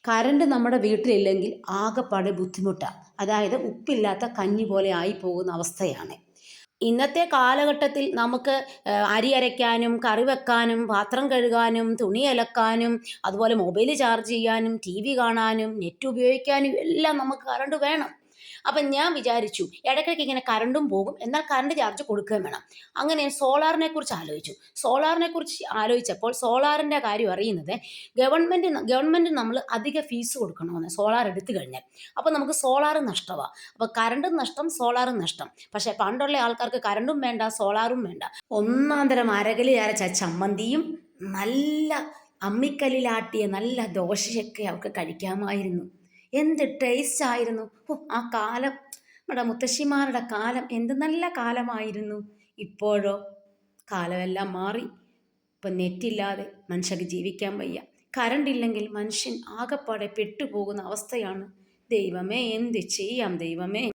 Current നമ്മുടെ വീട്ടിലില്ലെങ്കിൽ ആകെപ്പാടെ ബുദ്ധിമുട്ടാണ്. അതായത് ഉപ്പില്ലാത്ത കഞ്ഞി പോലെ ആയി പോകുന്ന അവസ്ഥയാണ്. ഇന്നത്തെ കാലഘട്ടത്തിൽ നമുക്ക് അരി അരയ്ക്കാനും കറി വെക്കാനും പാത്രം കഴുകാനും തുണി അലക്കാനും അതുപോലെ മൊബൈൽ ചാർജ് ചെയ്യാനും ടി വി കാണാനും നെറ്റ് ഉപയോഗിക്കാനും എല്ലാം നമുക്ക് കറണ്ട് വേണം. അപ്പം ഞാൻ വിചാരിച്ചു ഇടയ്ക്കിടയ്ക്ക് ഇങ്ങനെ കറണ്ടും പോകും, എന്നാൽ കറണ്ട് ചാർജ് കൊടുക്കുകയും വേണം. അങ്ങനെ സോളാറിനെ കുറിച്ച് ആലോചിച്ചു. സോളാറിനെ കുറിച്ച് ആലോചിച്ചപ്പോൾ സോളാറിൻ്റെ കാര്യം അറിയുന്നത് ഗവൺമെൻറ് നമ്മൾ അധിക ഫീസ് കൊടുക്കണമെന്ന് സോളാർ എടുത്തു കഴിഞ്ഞാൽ. അപ്പോൾ നമുക്ക് സോളാർ നഷ്ടമാണ്. അപ്പോൾ കറണ്ടും നഷ്ടം സോളാറും നഷ്ടം. പക്ഷേ പണ്ടുള്ള ആൾക്കാർക്ക് കറണ്ടും വേണ്ട സോളാറും വേണ്ട. ഒന്നാം തരം അരകലി അരച്ച ചമ്മന്തിയും നല്ല അമ്മിക്കല്ലിലാട്ടിയ നല്ല ദോശയൊക്കെ അവർക്ക് കഴിക്കാമായിരുന്നു. എന്ത് ടേസ്റ്റ് ആയിരുന്നു! ഓ, ആ കാലം, നമ്മുടെ മുത്തശ്ശിമാരുടെ കാലം എന്ത് നല്ല കാലമായിരുന്നു. ഇപ്പോഴോ കാലമെല്ലാം മാറി. ഇപ്പം നെറ്റില്ലാതെ മനുഷ്യർക്ക് ജീവിക്കാൻ വയ്യ. കറണ്ട് ഇല്ലെങ്കിൽ മനുഷ്യൻ ആകെപ്പാടെ പെട്ടുപോകുന്ന അവസ്ഥയാണ്. ദൈവമേ, എന്ത് ചെയ്യാം ദൈവമേ.